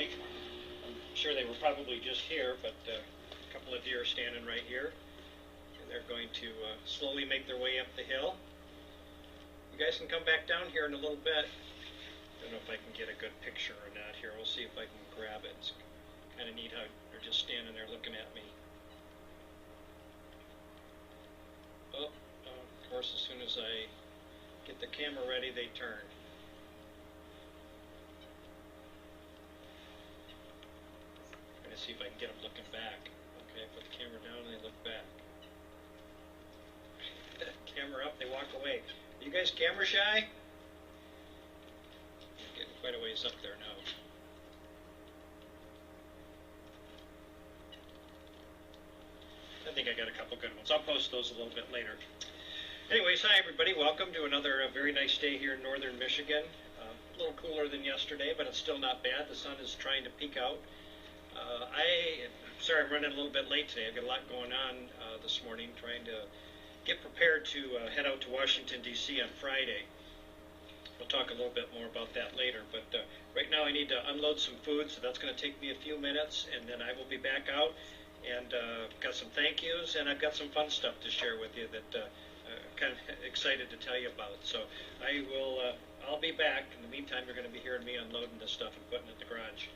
lake. I'm sure they were probably just here, but a couple of deer standing right here. And they're going to slowly make their way up the hill. You guys can come back down here in a little bit. I don't know if I can get a good picture or not here. We'll see if I can grab it. It's kind of neat how they're just standing there looking at me. Oh, of course, as soon as I get the camera ready, they turn. I'm going to see if I can get them looking back. Okay, put the camera down and they look back. Camera up, they walk away. Are you guys camera shy? Getting quite a ways up there now. I think I got a couple good ones. I'll post those a little bit later. Anyways, hi everybody. Welcome to another very nice day here in northern Michigan. A little cooler than yesterday, but it's still not bad. The sun is trying to peek out. I'm sorry I'm running a little bit late today. I've got a lot going on this morning, trying to get prepared to head out to Washington, D.C. on Friday. We'll talk a little bit more about that later, but right now I need to unload some food, so that's going to take me a few minutes, and then I will be back out, and got some thank yous, and I've got some fun stuff to share with you that I'm kind of excited to tell you about. So I'll be back. In the meantime, you're going to be hearing me unloading this stuff and putting it in the garage.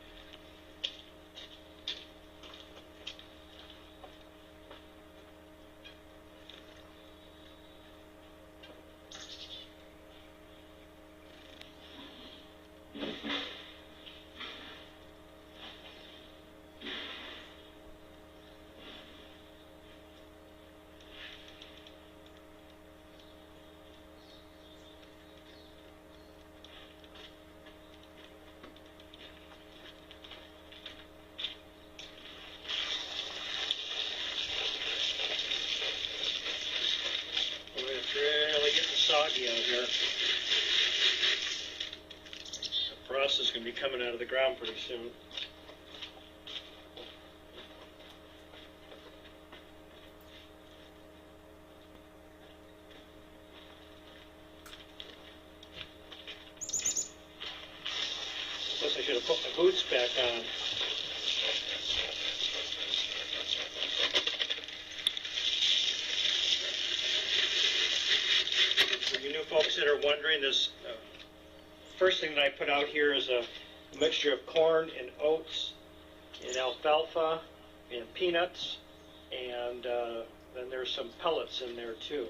Soggy out here. The frost is going to be coming out of the ground pretty soon. Guess I should have put my boots back on. Folks that are wondering, this first thing that I put out here is a mixture of corn and oats and alfalfa and peanuts, and then there's some pellets in there too.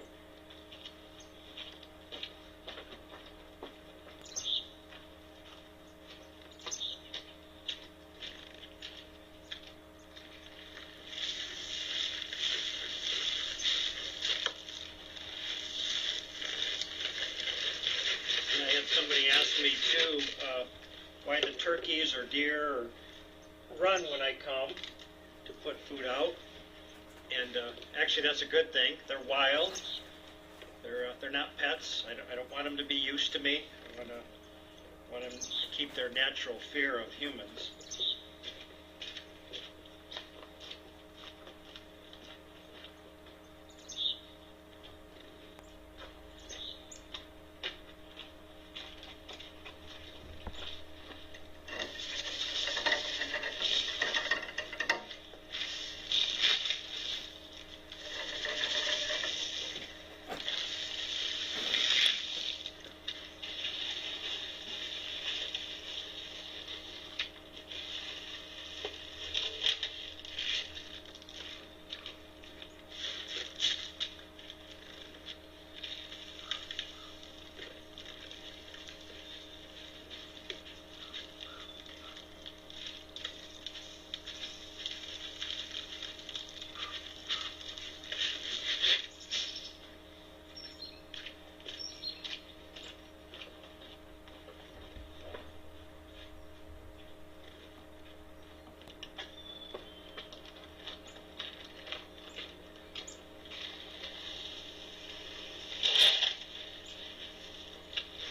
Somebody asked me too why the turkeys or deer run when I come to put food out, and actually that's a good thing. They're wild. They're not pets. I don't want them to be used to me. I want them to keep their natural fear of humans.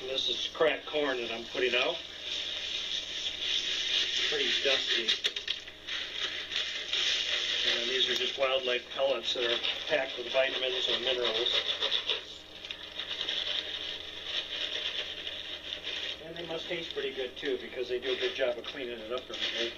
This is cracked corn that I'm putting out. Pretty dusty. And these are just wildlife pellets that are packed with vitamins or minerals. And they must must taste pretty good too, because they do a good job of cleaning it up every day.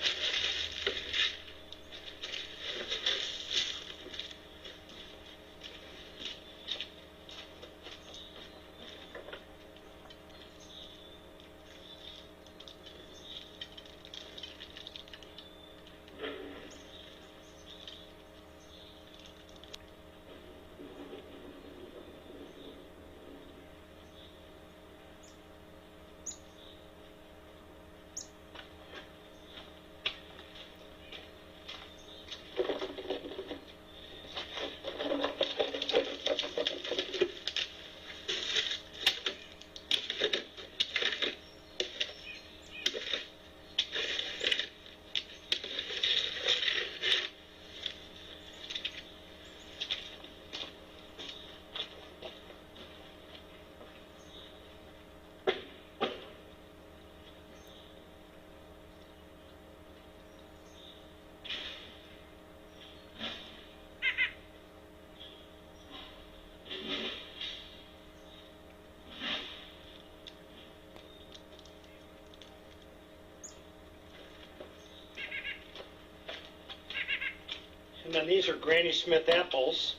And then these are Granny Smith apples.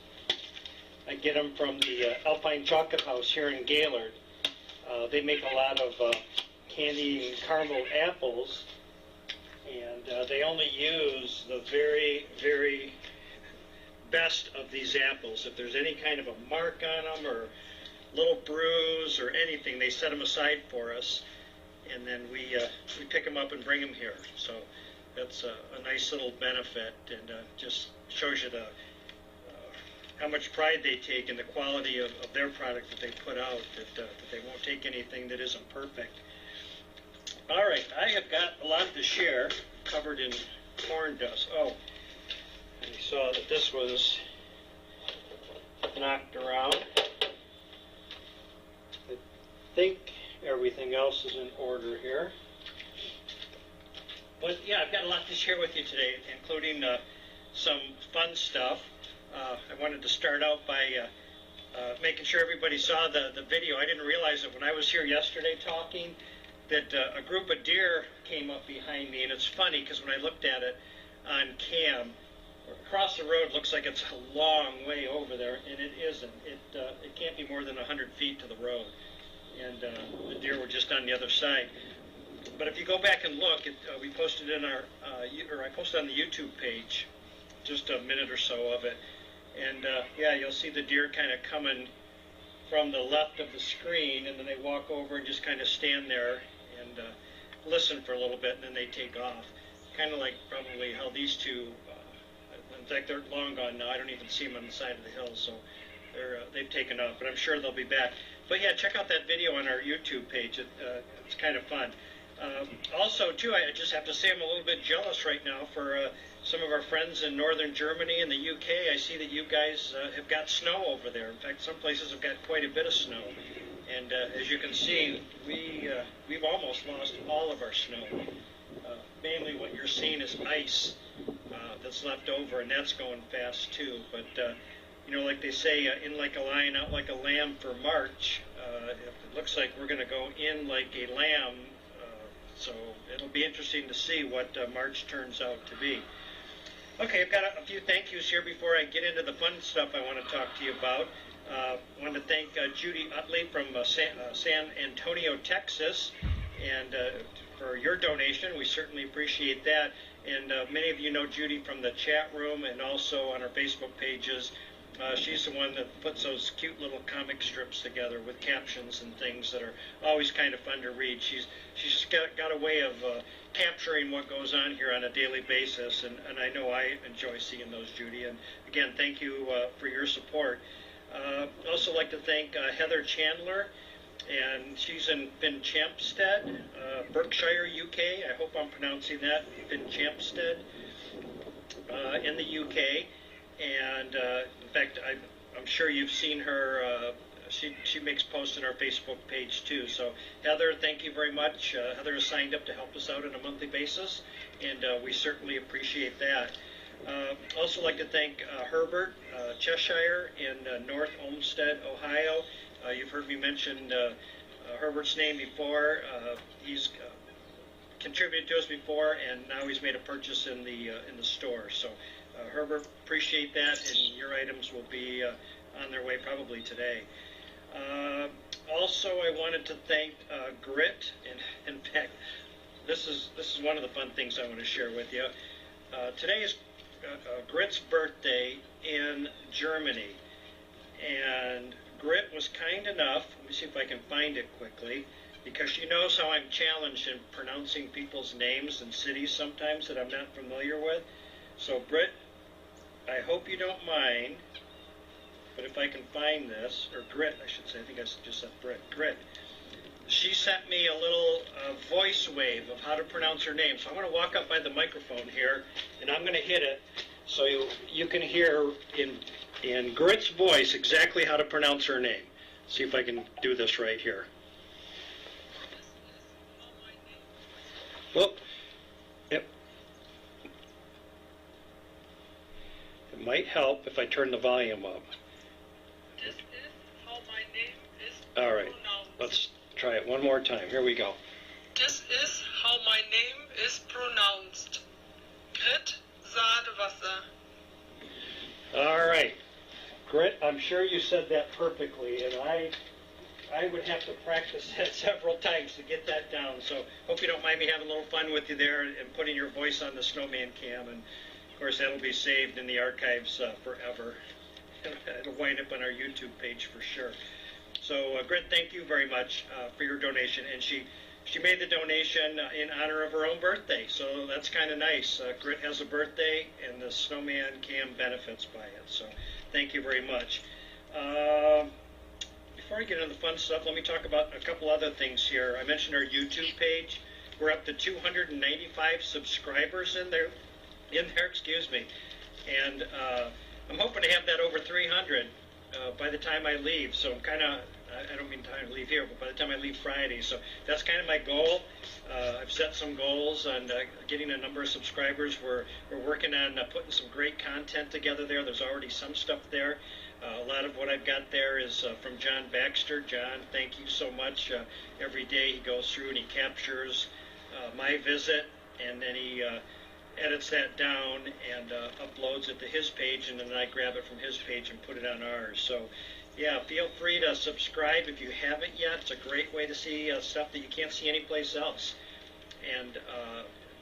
I get them from the Alpine Chocolate House here in Gaylord. They make a lot of candy and caramel apples, and they only use the very, very best of these apples. If there's any kind of a mark on them or little bruise or anything, they set them aside for us, and then we pick them up and bring them here. So that's a nice little benefit, and just shows you the how much pride they take in the quality of their product that they put out, that they won't take anything that isn't perfect. All right, I have got a lot to share, covered in corn dust. Oh, you saw that this was knocked around. I think everything else is in order here. But yeah, I've got a lot to share with you today, including some fun stuff. I wanted to start out by making sure everybody saw the video. I didn't realize that when I was here yesterday talking that a group of deer came up behind me, and it's funny because when I looked at it on cam, across the road looks like it's a long way over there, and it isn't. It can't be more than 100 feet to the road, and the deer were just on the other side. But if you go back and look, we posted in our, or I posted on the YouTube page, just a minute or so of it, and yeah, you'll see the deer kind of coming from the left of the screen, and then they walk over and just kind of stand there and listen for a little bit, and then they take off. Kind of like probably how these two, in fact, they're long gone now. I don't even see them on the side of the hill, so they've taken off, but I'm sure they'll be back. But yeah, check out that video on our YouTube page. It's kind of fun. Also, too, I just have to say I'm a little bit jealous right now for some of our friends in northern Germany and the UK. I see that you guys have got snow over there. In fact, some places have got quite a bit of snow. And as you can see, we've almost lost all of our snow. Mainly what you're seeing is ice that's left over, and that's going fast too. But you know, like they say, in like a lion, out like a lamb for March. It looks like we're going to go in like a lamb. So it'll be interesting to see what March turns out to be. Okay, I've got a few thank yous here before I get into the fun stuff I want to talk to you about. I want to thank Judy Utley from San Antonio, Texas, and for your donation. We certainly appreciate that. And many of you know Judy from the chat room and also on our Facebook pages. She's the one that puts those cute little comic strips together with captions and things that are always kind of fun to read. She's got a way of capturing what goes on here on a daily basis, and I know I enjoy seeing those, Judy. And again, thank you for your support. Also like to thank Heather Chandler, and she's in Finchampstead, Berkshire, UK. I hope I'm pronouncing that, Finchampstead, in the UK. And in fact, I'm sure you've seen her. She makes posts on our Facebook page too. So Heather, thank you very much. Heather has signed up to help us out on a monthly basis, and we certainly appreciate that. Also like to thank Herbert Cheshire in North Olmsted, Ohio. You've heard me mention Herbert's name before. He's contributed to us before, and now he's made a purchase in the store. So, Herbert, appreciate that, and your items will be on their way probably today. Also, I wanted to thank Grit. In fact, this is one of the fun things I want to share with you. Today is Grit's birthday in Germany, and Grit was kind enough. Let me see if I can find it quickly, because she knows how I'm challenged in pronouncing people's names and cities sometimes that I'm not familiar with. So, Grit, I hope you don't mind, but if I can find this, or Grit, I should say, I think I just said Grit. She sent me a little voice wave of how to pronounce her name. So I'm going to walk up by the microphone here, and I'm going to hit it so you can hear in Grit's voice exactly how to pronounce her name. See if I can do this right here. Whoop. Yep. It might help if I turn the volume up. This is how my name is All right, pronounced. let's try it one more time. Here we go. This is how my name is pronounced. Grit Sadewasser. All right. Grit, I'm sure you said that perfectly, and I would have to practice that several times to get that down. So hope you don't mind me having a little fun with you there and putting your voice on the Snowman Cam. And, of course, that'll be saved in the archives forever. It'll wind up on our YouTube page for sure. So, Grit, thank you very much for your donation. And she made the donation in honor of her own birthday, so that's kind of nice. Grit has a birthday, and the Snowman Cam benefits by it. So, thank you very much. Before I get into the fun stuff, let me talk about a couple other things here. I mentioned our YouTube page. We're up to 295 subscribers in there. Excuse me. And I'm hoping to have that over 300 by the time I leave. So I'm kind of, I don't mean time to leave here, but by the time I leave Friday. So that's kind of my goal. I've set some goals on getting a number of subscribers. We're working on putting some great content together there. There's already some stuff there. A lot of what I've got there is from John Baxter. John, thank you so much. Every day he goes through and he captures my visit, and then he edits that down and uploads it to his page, and then I grab it from his page and put it on ours. So, yeah, feel free to subscribe if you haven't yet. It's a great way to see stuff that you can't see anyplace else. And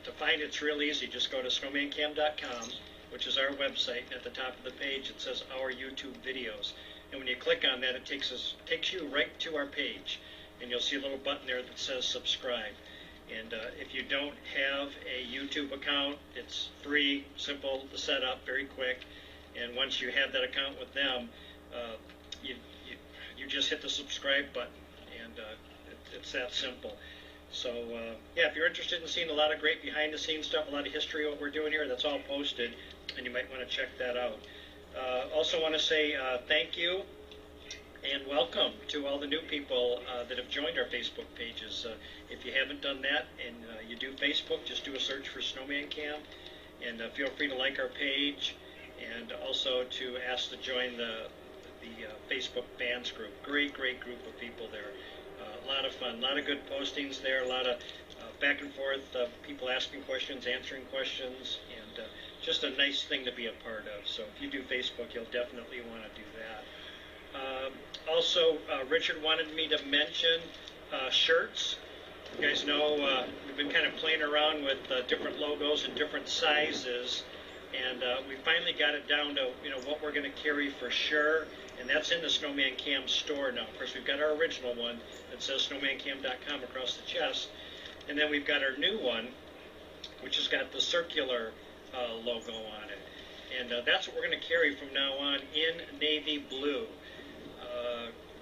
to find it's real easy. Just go to snowmancam.com, which is our website. And at the top of the page, it says Our YouTube Videos. And when you click on that, it takes you right to our page. And you'll see a little button there that says Subscribe. And if you don't have a YouTube account, it's free, simple to set up, very quick. And once you have that account with them, you just hit the subscribe button, and it's that simple. So, yeah, if you're interested in seeing a lot of great behind-the-scenes stuff, a lot of history of what we're doing here, that's all posted, and you might want to check that out. Also want to say thank you and welcome to all the new people that have joined our Facebook pages. If you haven't done that and you do Facebook, just do a search for Snowman Cam, and feel free to like our page, and also to ask to join the Facebook fans group. Great group of people there. A lot of fun, a lot of good postings there, a lot of back and forth, people asking questions, answering questions, and just a nice thing to be a part of. So if you do Facebook, you'll definitely want to do that. Also, Richard wanted me to mention shirts. You guys know we've been kind of playing around with different logos and different sizes, and we finally got it down to what we're going to carry for sure, and that's in the Snowman Cam store now. Of course, we've got our original one that says snowmancam.com across the chest, and then we've got our new one, which has got the circular logo on it, and that's what we're going to carry from now on in navy blue.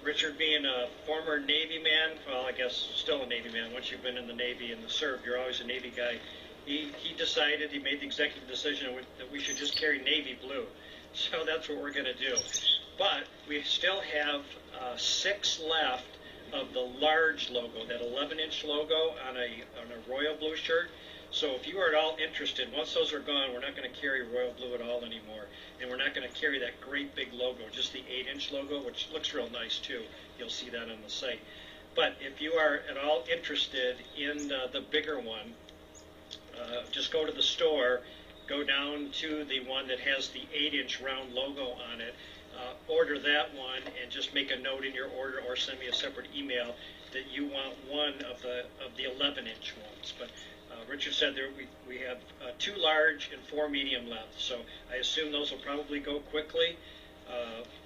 Richard, being a former Navy man, well, I guess still a Navy man, once you've been in the Navy and served, you're always a Navy guy. He decided, he made the executive decision that we should just carry navy blue. So that's what we're going to do. But we still have 6 left of the large logo, that 11-inch logo on a royal blue shirt. So if you are at all interested, once those are gone, we're not going to carry royal blue at all anymore. And we're not going to carry that great big logo, just the 8-inch logo, which looks real nice too. You'll see that on the site. But if you are at all interested in the bigger one, just go to the store, go down to the one that has the 8-inch round logo on it, order that one, and just make a note in your order or send me a separate email that you want one of the 11-inch ones. But Richard said there we have 2 large and 4 medium left, so I assume those will probably go quickly.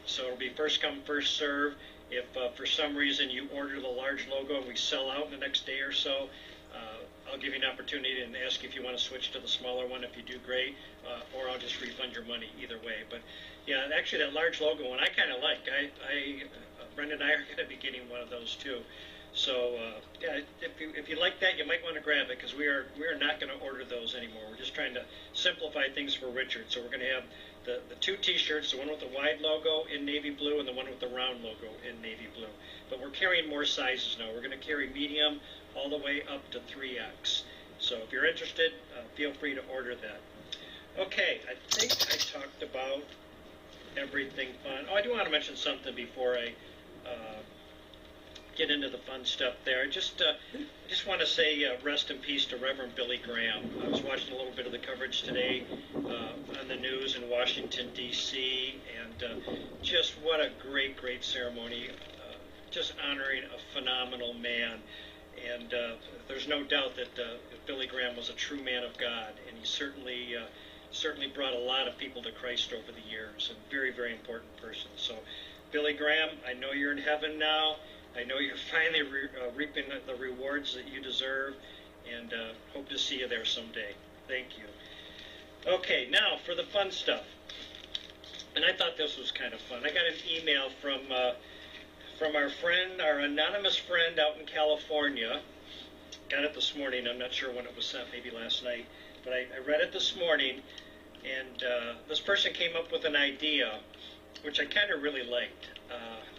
So it'll be first come, first serve. If for some reason you order the large logo and we sell out in the next day or so, I'll give you an opportunity and ask if you want to switch to the smaller one. If you do, great, or I'll just refund your money either way. But yeah, actually that large logo one I kind of like. Brenda and I are going to be getting one of those too. So yeah, if you like that, you might want to grab it, because we are not going to order those anymore. We're just trying to simplify things for Richard. So we're going to have the 2 T-shirts, the one with the wide logo in navy blue and the one with the round logo in navy blue. But we're carrying more sizes now. We're going to carry medium all the way up to 3X. So if you're interested, feel free to order that. Okay, I think I talked about everything fun. Oh, I do want to mention something before I get into the fun stuff there. I just want to say rest in peace to Reverend Billy Graham. I was watching a little bit of the coverage today on the news in Washington, D.C., and just what a great ceremony, just honoring a phenomenal man. And there's no doubt that Billy Graham was a true man of God, and he certainly brought a lot of people to Christ over the years, and very important person. So Billy Graham, I know you're in heaven now. I know you're finally reaping the rewards that you deserve, and hope to see you there someday. Thank you. Okay, now for the fun stuff. And I thought this was kind of fun. I got an email from our friend, our anonymous friend out in California. Got it this morning. I'm not sure when it was sent, maybe last night. But I read it this morning, and this person came up with an idea, which I kind of really liked.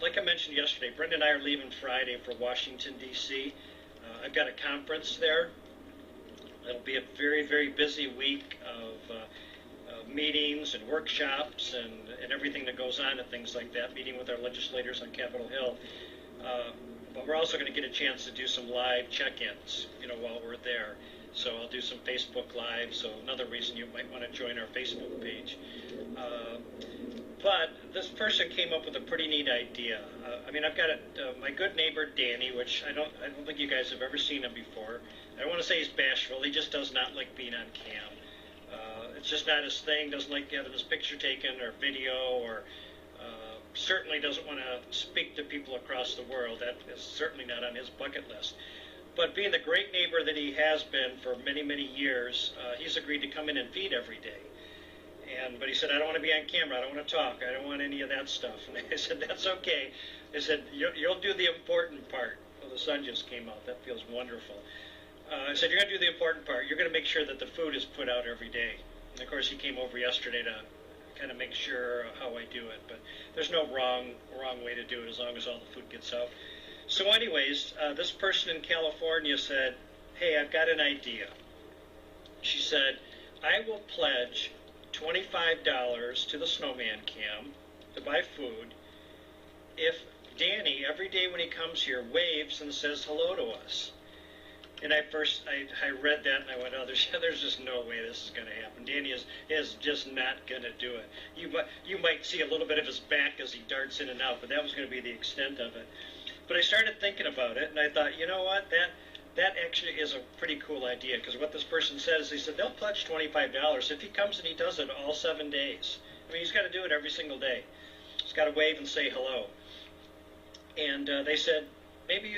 Like I mentioned yesterday, Brenda and I are leaving Friday for Washington, D.C. I've got a conference there. It'll be a very busy week of meetings and workshops and everything that goes on and things like that, meeting with our legislators on Capitol Hill. But we're also going to get a chance to do some live check-ins, while we're there. So I'll do some Facebook Live, so another reason you might want to join our Facebook page. But this person came up with a pretty neat idea. I've got my good neighbor Danny, which I don't think you guys have ever seen him before. I don't want to say he's bashful. He just does not like being on cam. It's just not his thing. Doesn't like having his picture taken or video, or certainly doesn't want to speak to people across the world. That is certainly not on his bucket list. But being the great neighbor that he has been for many years, he's agreed to come in and feed every day. But he said, I don't want to be on camera. I don't want to talk. I don't want any of that stuff. And I said, that's okay. I said, you'll do the important part. Well, the sun just came out. That feels wonderful. I said, you're going to do the important part. You're going to make sure that the food is put out every day. And, of course, he came over yesterday to kind of make sure how I do it. But there's no wrong way to do it as long as all the food gets out. So anyways, this person in California said, hey, I've got an idea. She said, I will pledge $25 to the Snowman Cam to buy food if Danny, every day when he comes here, waves and says hello to us. And I read that and I went, oh, there's just no way this is going to happen. Danny is just not going to do it. You might see a little bit of his back as he darts in and out, but that was going to be the extent of it. But I started thinking about it, and I thought, you know what, that actually is a pretty cool idea, because what this person says, he said they'll pledge $25 if he comes and he does it all 7 days. He's got to do it every single day. He's got to wave and say hello. And they said, maybe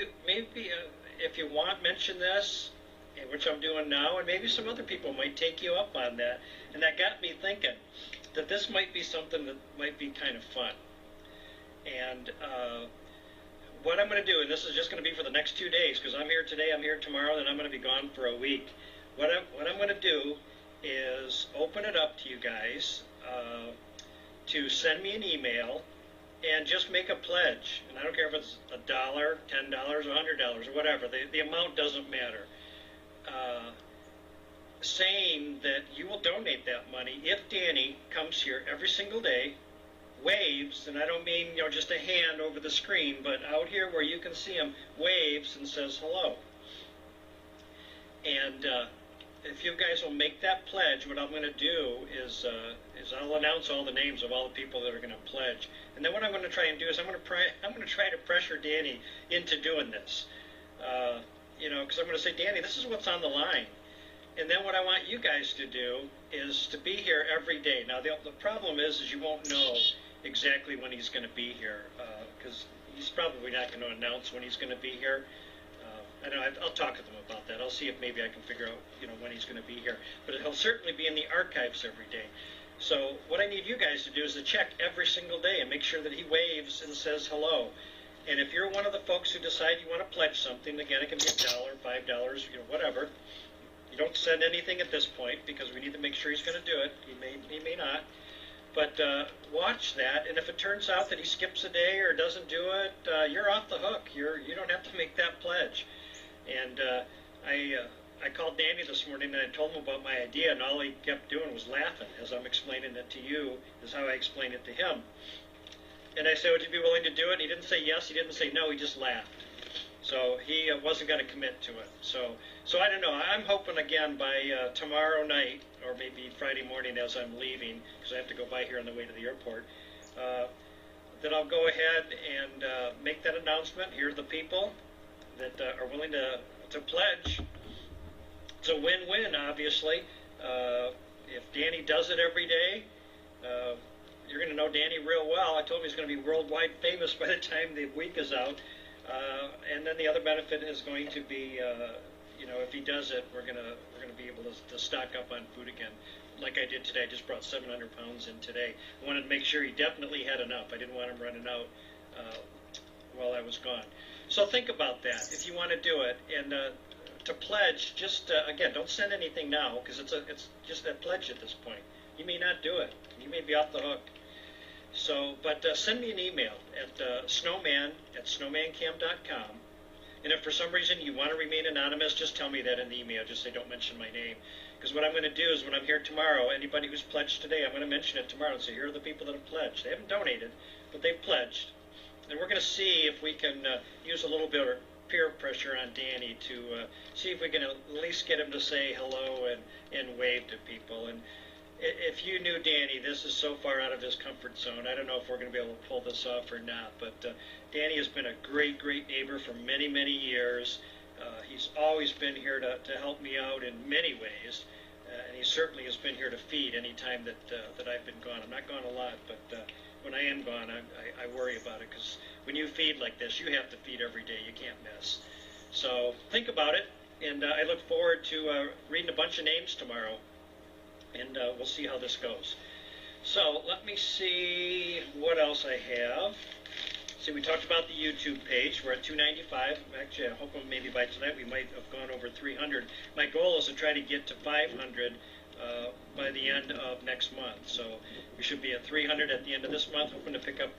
if you want, mention this, which I'm doing now, and maybe some other people might take you up on that. And that got me thinking that this might be something that might be kind of fun. And what I'm going to do, and this is just going to be for the next 2 days, because I'm here today, I'm here tomorrow, then I'm going to be gone for a week. What I'm going to do is open it up to you guys to send me an email and just make a pledge. And I don't care if it's $1, $10, or $100, or whatever. The amount doesn't matter. Saying that you will donate that money if Danny comes here every single day, waves, and I don't mean just a hand over the screen, but out here where you can see him, waves and says hello. And if you guys will make that pledge, what I'm going to do is I'll announce all the names of all the people that are going to pledge, and then what I'm going to try and do is I'm going to try to pressure Danny into doing this. Because I'm going to say, Danny, this is what's on the line. And then what I want you guys to do is to be here every day. Now, the problem is you won't know exactly when he's going to be here, because he's probably not going to announce when he's going to be here. I know I'll talk to them about that. I'll see if maybe I can figure out when he's going to be here. But he'll certainly be in the archives every day. So what I need you guys to do is to check every single day and make sure that he waves and says hello. And if you're one of the folks who decide you want to pledge something, again, it can be $1, $5, whatever. You don't send anything at this point because we need to make sure he's going to do it. He may not. But watch that, and if it turns out that he skips a day or doesn't do it, you're off the hook. You don't have to make that pledge. And I called Danny this morning and I told him about my idea, and all he kept doing was laughing as I'm explaining it to you, is how I explained it to him. And I said, would you be willing to do it? He didn't say yes, he didn't say no, he just laughed. So he wasn't going to commit to it. So I don't know. I'm hoping again by tomorrow night, or maybe Friday morning as I'm leaving, because I have to go by here on the way to the airport, that I'll go ahead and make that announcement. Here are the people that are willing to pledge. It's a win-win, obviously. If Danny does it every day, you're going to know Danny real well. I told him he's going to be worldwide famous by the time the week is out. And then the other benefit is going to be, if he does it, we're going to be able to stock up on food again. Like I did today, I just brought 700 pounds in today. I wanted to make sure he definitely had enough. I didn't want him running out while I was gone. So think about that if you want to do it. And to pledge, just again, don't send anything now because it's just a pledge at this point. You may not do it. You may be off the hook. So, but send me an email at snowman@snowmancam.com. And if for some reason you want to remain anonymous, just tell me that in the email. Just say don't mention my name. Because what I'm going to do is when I'm here tomorrow, anybody who's pledged today, I'm going to mention it tomorrow and say, here are the people that have pledged. They haven't donated, but they've pledged. And we're going to see if we can use a little bit of peer pressure on Danny to see if we can at least get him to say hello and wave to people. And if you knew Danny, this is so far out of his comfort zone. I don't know if we're going to be able to pull this off or not, but Danny has been a great, great neighbor for many, many years. He's always been here to help me out in many ways, and he certainly has been here to feed any time that I've been gone. I'm not gone a lot, but when I am gone, I worry about it, because when you feed like this, you have to feed every day. You can't miss. So think about it, and I look forward to reading a bunch of names tomorrow. And we'll see how this goes. So let me see what else I have. See, we talked about the YouTube page. We're at 295. Actually, I hope maybe by tonight we might have gone over 300. My goal is to try to get to 500 by the end of next month. So we should be at 300 at the end of this month, hoping to pick up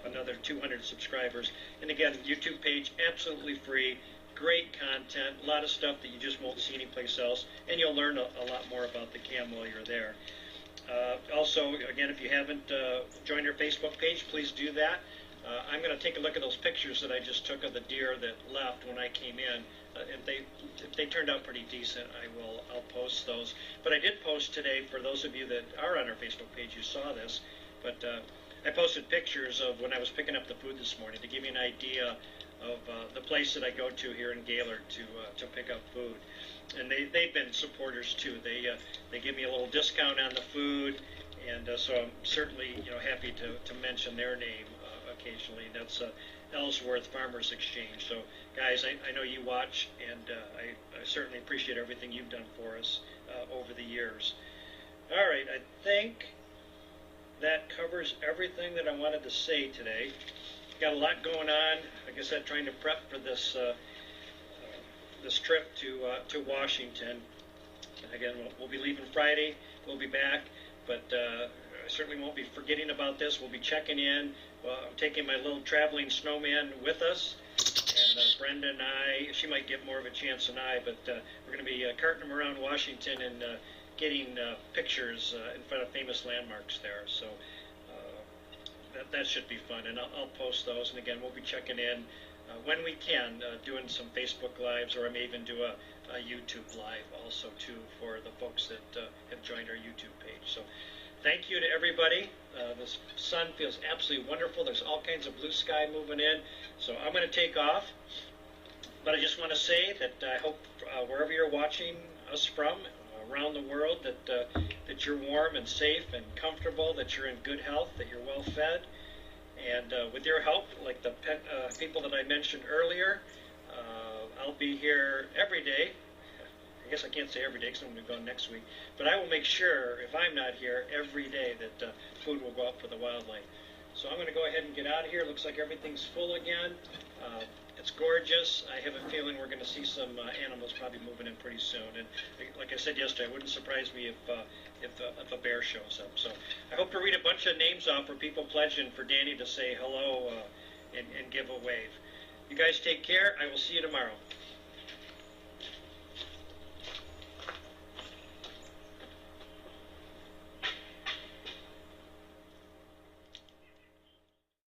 another 200 subscribers. And again, YouTube page, absolutely free. Great content, a lot of stuff that you just won't see anyplace else, and you'll learn a lot more about the cam while you're there. Also, again, if you haven't joined our Facebook page, please do that. I'm going to take a look at those pictures that I just took of the deer that left when I came in. If they turned out pretty decent, I'll post those. But I did post today, for those of you that are on our Facebook page, you saw this, but I posted pictures of when I was picking up the food this morning to give you an idea of the place that I go to here in Gaylord to pick up food. And they've been supporters too. They give me a little discount on the food, and so I'm certainly happy to mention their name occasionally. That's Ellsworth Farmers Exchange. So guys, I know you watch, and I certainly appreciate everything you've done for us over the years. All right, I think that covers everything that I wanted to say today. Got a lot going on. Like I said, trying to prep for this this trip to Washington. Again, we'll be leaving Friday. We'll be back, but I certainly won't be forgetting about this. We'll be checking in. I'm taking my little traveling snowman with us, and Brenda and I. She might get more of a chance than I, but we're going to be carting them around Washington and getting pictures in front of famous landmarks there. So. that should be fun, and I'll post those. And again, we'll be checking in when we can, doing some Facebook Lives, or I may even do a YouTube Live also too for the folks that have joined our YouTube page. So thank you to everybody. The sun feels absolutely wonderful. There's all kinds of blue sky moving in. So I'm going to take off. But I just want to say that I hope wherever you're watching us from around the world that you're warm and safe and comfortable, that you're in good health, that you're well fed. And with your help, like the people that I mentioned earlier, I'll be here every day. I guess I can't say every day because I'm going to be gone next week. But I will make sure, if I'm not here, every day that food will go out for the wildlife. So I'm going to go ahead and get out of here. Looks like everything's full again. It's gorgeous. I have a feeling we're going to see some animals probably moving in pretty soon. And like I said yesterday, it wouldn't surprise me if a bear shows up. So I hope to read a bunch of names off for people pledging for Danny to say hello and give a wave. You guys take care. I will see you tomorrow.